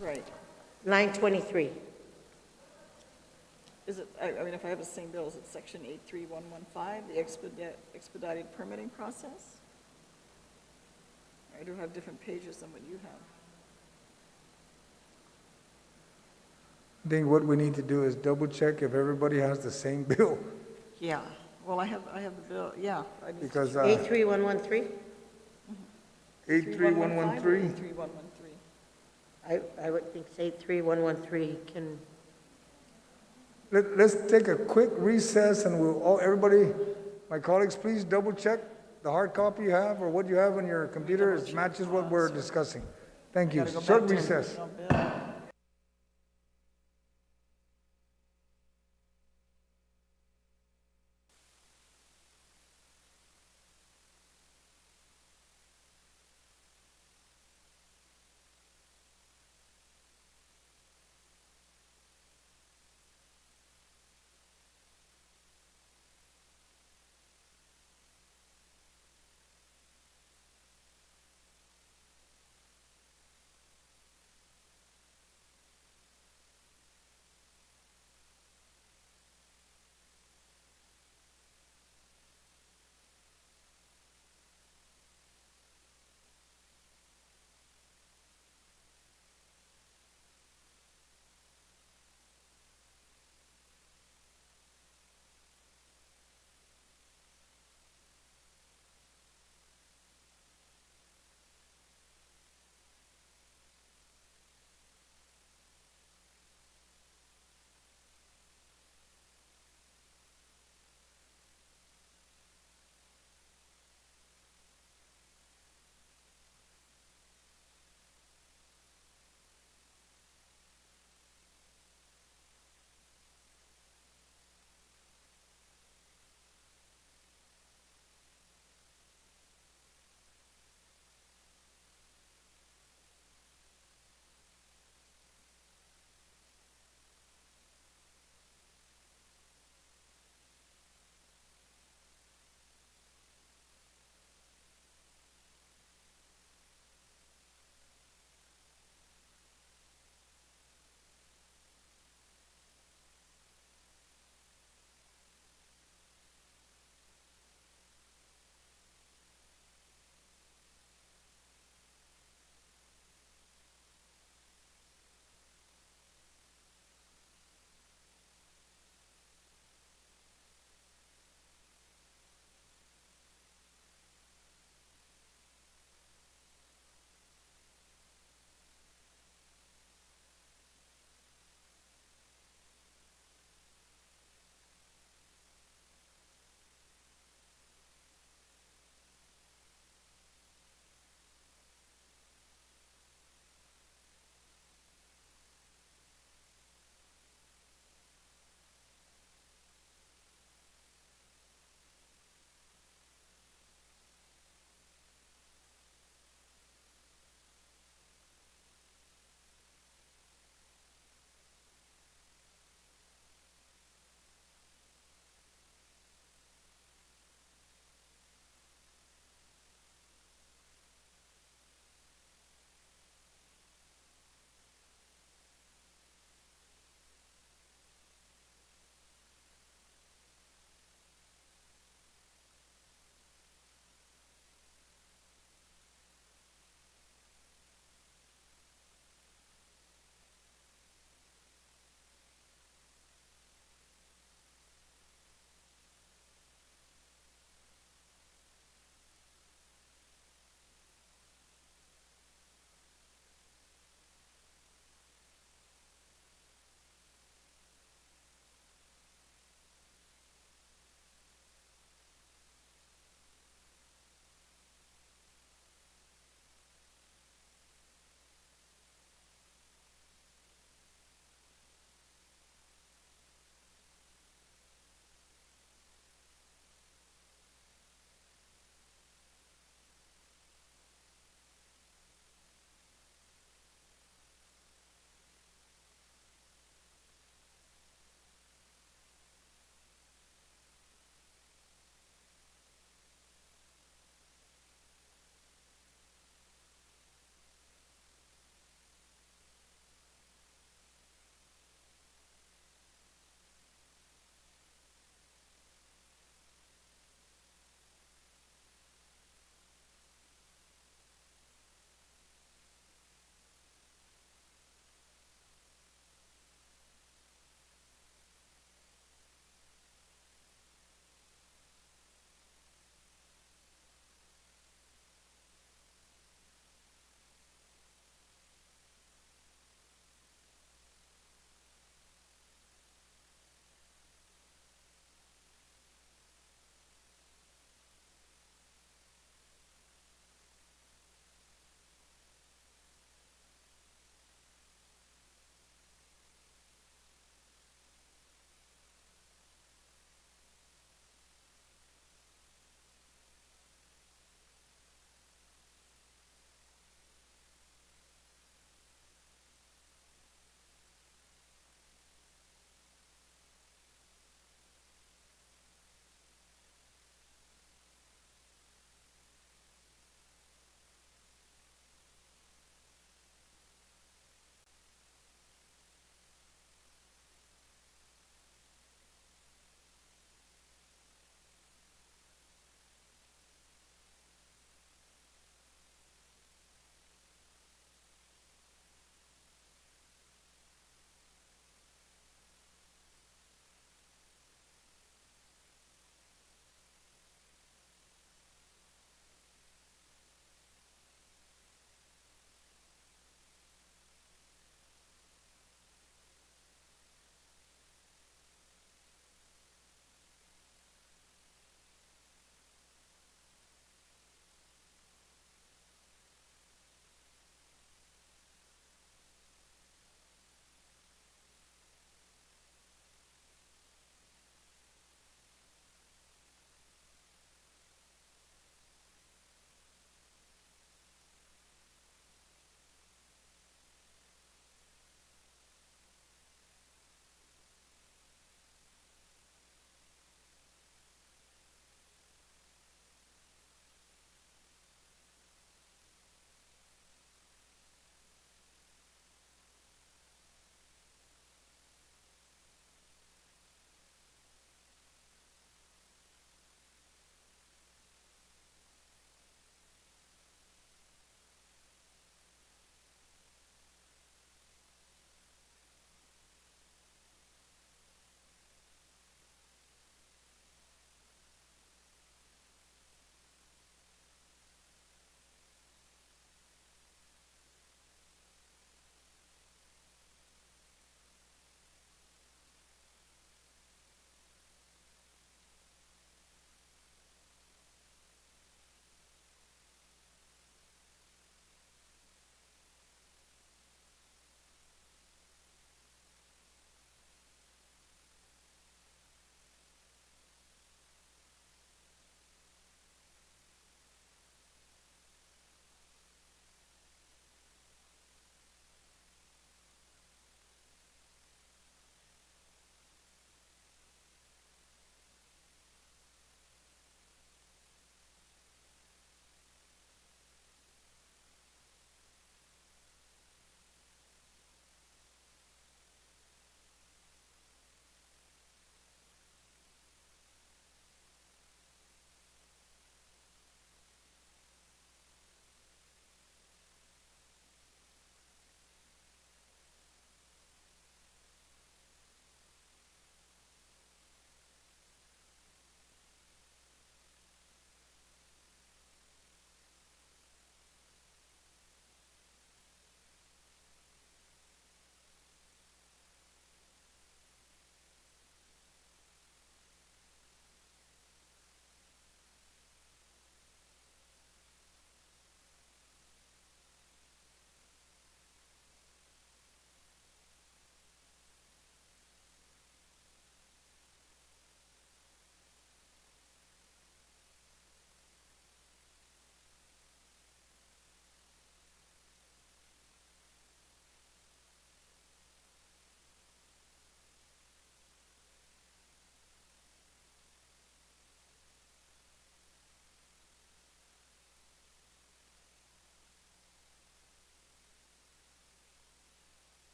Right. line 23. Is it, I mean, if I have the same bill, is it section 83115, the expedited permitting process? I do have different pages than what you have. I think what we need to do is double check if everybody has the same bill, Yeah, well, I have the bill, yeah. I need to because, 83113? 83113, 83113. I would think 83113 can, let's take a quick recess and everybody, my colleagues, please double check the hard copy you have or what you have on your computer is matches what we're discussing. Thank you. Gotta go Short back to the recess. original bill.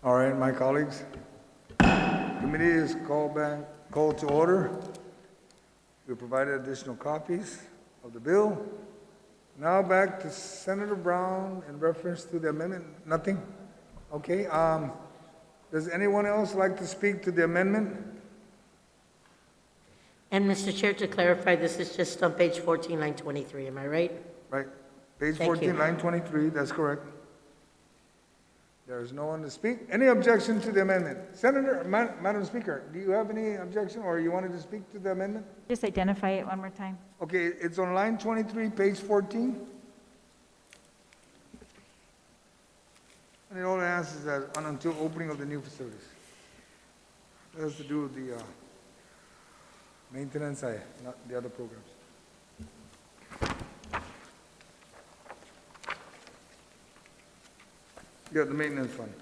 All right, my colleagues. Committee is called to order. We provided additional copies of the bill. Now back to Senator Brown in reference to the amendment. Nothing? Okay, does anyone else like to speak to the amendment? And Mr. Chair, to clarify, this is just on page 14, line 23, am I right? Right, page Thank 14, you. line 23, that's correct. There is no one to speak. Any objection to the amendment? Senator, Madam Speaker, do you have any objection, or you wanted to speak to the amendment? Just identify it one more time. Okay, it's on line 23, page 14. And it all it asks is that until opening of the new facilities. It has to do with the maintenance, not the other programs. Yeah, the maintenance fund.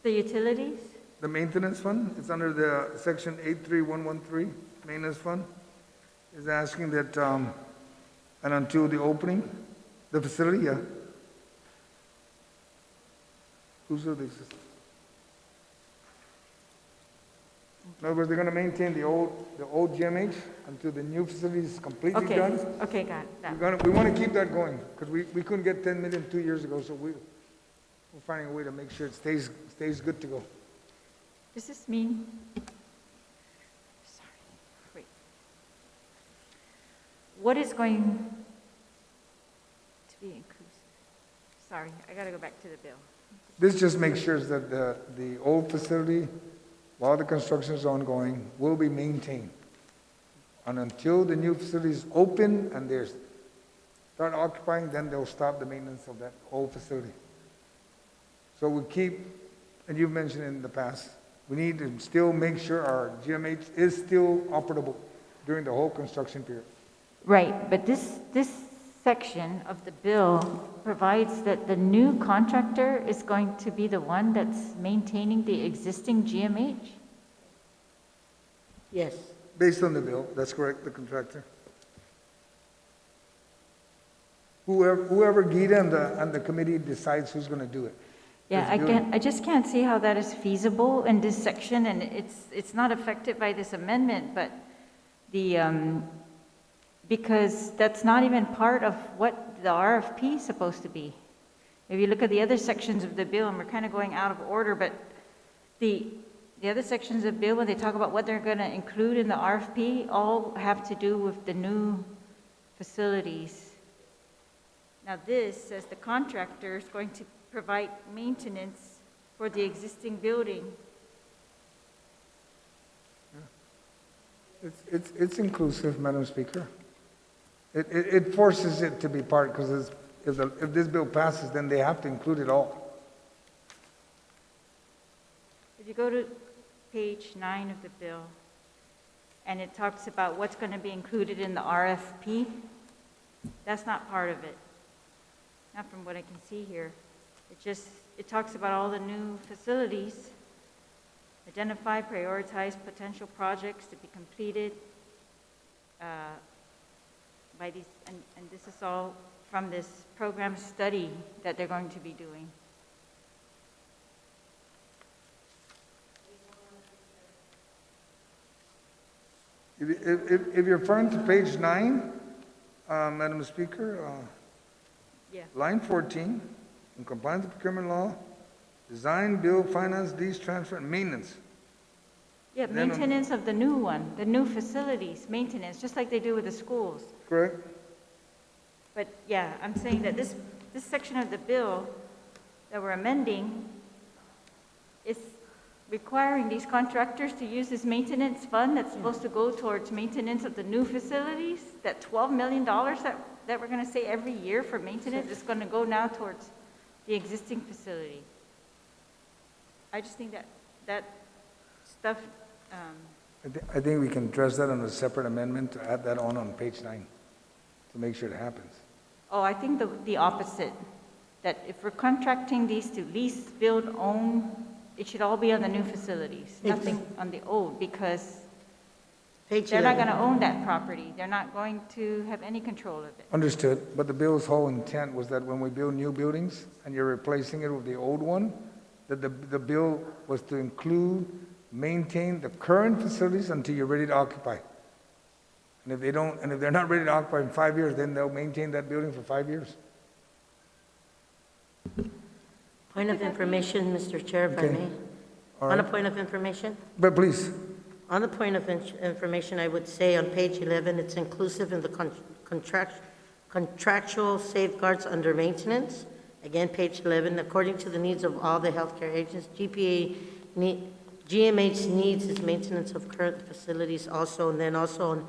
The utilities? The maintenance fund, it's under the section 83113, maintenance fund, is asking that, and until the opening, the facility, yeah. Who's the existing? In other words, they're gonna maintain the old GMH until the new facility is completely Okay, done. okay, got it. We wanna keep that going, because we couldn't get 10 million 2 years ago, so we're finding a way to make sure it stays good to go. Does this mean? Sorry, wait. What is going to be inclusive? Sorry, I gotta go back to the bill. This just makes sure that the old facility, while the construction is ongoing, will be maintained. And until the new facility is open and they start occupying, then they'll stop the maintenance of that old facility. So we keep, and you've mentioned in the past, we need to still make sure our GMH is still operable during the whole construction period. Right, but this section of the bill provides that the new contractor is going to be the one that's maintaining the existing GMH? Yes. Based on the bill, that's correct, the contractor. Whoever Gita and the committee decides who's gonna do it. Yeah, Let's do it. I just can't see how that is feasible in this section, and it's not affected by this amendment, but because that's not even part of what the RFP is supposed to be. If you look at the other sections of the bill, and we're kind of going out of order, but the other sections of the bill, when they talk about what they're going to include in the RFP, all have to do with the new facilities. Now this says the contractor is going to provide maintenance for the existing building. It's inclusive, Madam Speaker. It forces it to be part, because if this bill passes, then they have to include it all. If you go to page 9 of the bill, and it talks about what's going to be included in the RFP, that's not part of it. Not from what I can see here. It talks about all the new facilities, identify, prioritize potential projects to be completed by these, and this is all from this program study that they're going to be doing. If you're referring to page 9, Madam Speaker, Yeah. line 14, in compliance with procurement law, design, build, finance, lease, transfer, and maintenance. Yeah, Then on- maintenance of the new one, the new facilities, maintenance, just like they do with the schools. Correct? But yeah, I'm saying that this section of the bill that we're amending is requiring these contractors to use this maintenance fund that's supposed to go towards maintenance of the new facilities, that $12 million that we're going to say every year for maintenance is going to go now towards the existing facility. I just think that stuff, I think we can address that on a separate amendment to add that on page 9, to make sure it happens. I think the opposite, that if we're contracting these to lease, build, own, it should all be on the new facilities, nothing on the old, because Page They're not 11. going to own that property. They're not going to have any control of it. Understood, but the bill's whole intent was that when we build new buildings and you're replacing it with the old one, that the bill was to include, maintain the current facilities until you're ready to occupy. And if they don't, and if they're not ready to occupy in 5 years, then they'll maintain that building for 5 years. Point of information, Mr. Chair, if I Okay. may. All On a right, point of information? but please, On the point of information, I would say on page 11, it's inclusive in the contractual safeguards under maintenance. Again, page 11, according to the needs of all the healthcare agents, GMH needs is maintenance of current facilities also. And then also on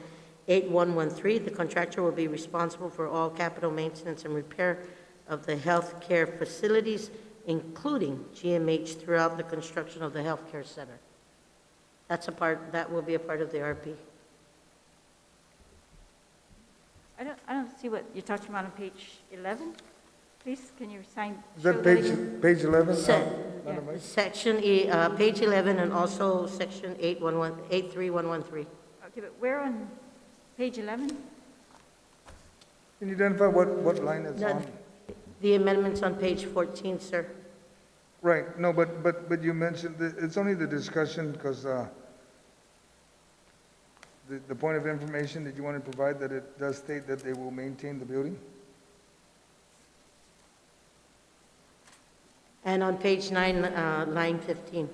8113, the contractor will be responsible for all capital maintenance and repair of the healthcare facilities, including GMH, throughout the construction of the healthcare center. That will be a part of the RP. I don't see what you're talking about on page 11. Please, can you sign? is that show that again? page 11? Madam Vice? Section, page 11, and also section 83113. Okay, but where on page 11? Can you identify what line it's on? The amendments on page 14, sir. Right, no, but you mentioned, it's only the discussion, because the point of information that you want to provide, that it does state that they will maintain the building? And on page 9, line 15.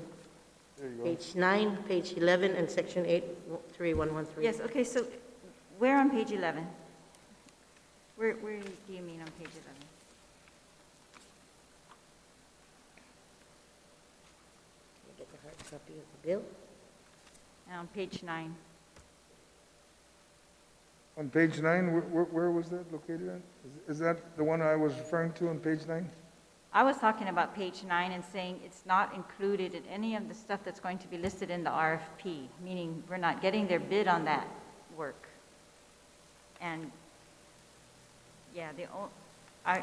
There you go. Page 9, page 11, and section 83113. Yes, okay, so where on page 11? Where do you mean on page 11? Get the hard copy of the bill. And on page 9. On page 9, where was that located at? Is that the one I was referring to on page 9? I was talking about page 9 and saying it's not included in any of the stuff that's going to be listed in the RFP, meaning we're not getting their bid on that work. And, yeah, I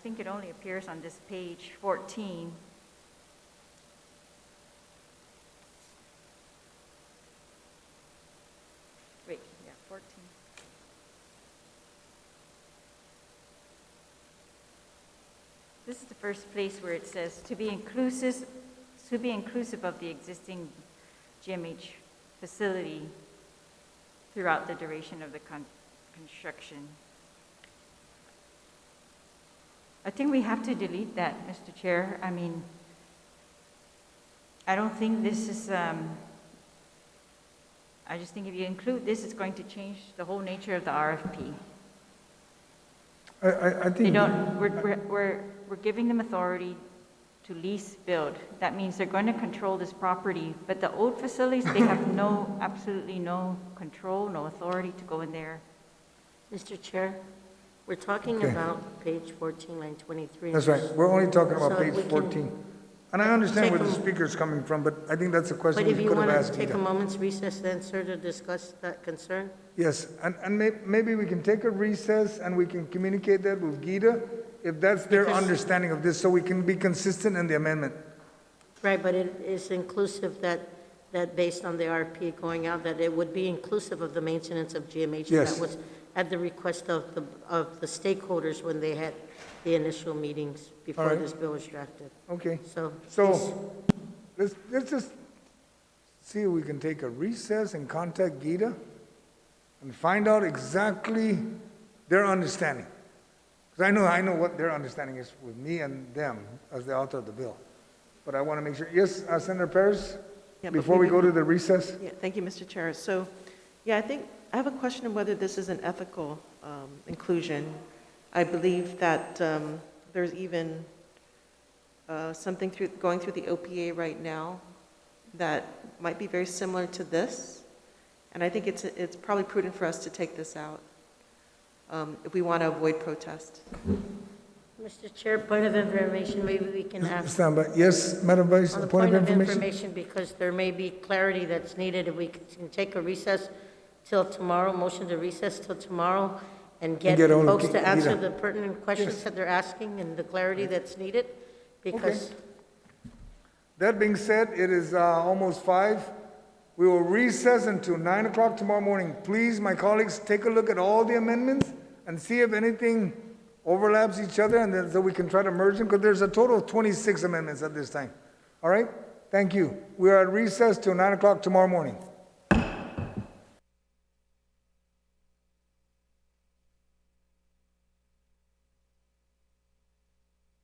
think it only appears on this page 14. Wait, yeah, 14. This is the first place where it says, to be inclusive of the existing GMH facility throughout the duration of the construction. I think we have to delete that, Mr. Chair. I mean, I don't think this is, I just think if you include this, it's going to change the whole nature of the RFP. I think. They don't, we're giving them authority to lease build. That means they're going to control this property, but the old facilities, they have absolutely no control, no authority to go in there. Mr. Chair, we're talking Okay. about page 14, line 23. That's right, we're only talking about So page we can 14. And I understand take where the a- speaker's coming from, but I think that's a question But we if you could have want asked to take a Gita. moment's recess then, sir, to discuss that concern? Yes, and maybe we can take a recess and we can communicate that with Gita, if that's their Because- understanding of this, so we can be consistent in the amendment. Right, but it is inclusive that based on the RP going out, that it would be inclusive of the maintenance of GMH. Yes. That was at the request of the stakeholders when they had the initial meetings before right. this bill was drafted. Okay, So, so let's just see if we can take a recess and contact Gita and find out exactly their understanding. Because I know what their understanding is with me and them as the author of the bill. But I want to make sure, yes, Senator Perez, Yeah, but before we maybe- go to the recess? Yeah, thank you, Mr. Chair. So, yeah, I have a question of whether this is an ethical inclusion. I believe that there's even something going through the OPA right now that might be very similar to this, and I think it's probably prudent for us to take this out if we want to avoid protest. Mr. Chair, point of information, maybe we can ask. Stand by. Yes, Madam Vice, On a the point of information? because there may be clarity that's needed, if we can take a recess till tomorrow, motion to recess till tomorrow, and get get all of folks to answer Gita. the pertinent questions Yes. that they're asking and the clarity that's needed, because That being said, it is almost 5. We will recess until 9 o'clock tomorrow morning. Please, my colleagues, take a look at all the amendments and see if anything overlaps each other, and then so we can try to merge them, because there's a total of 26 amendments at this time. All right? Thank you. We are at recess till 9 o'clock tomorrow morning.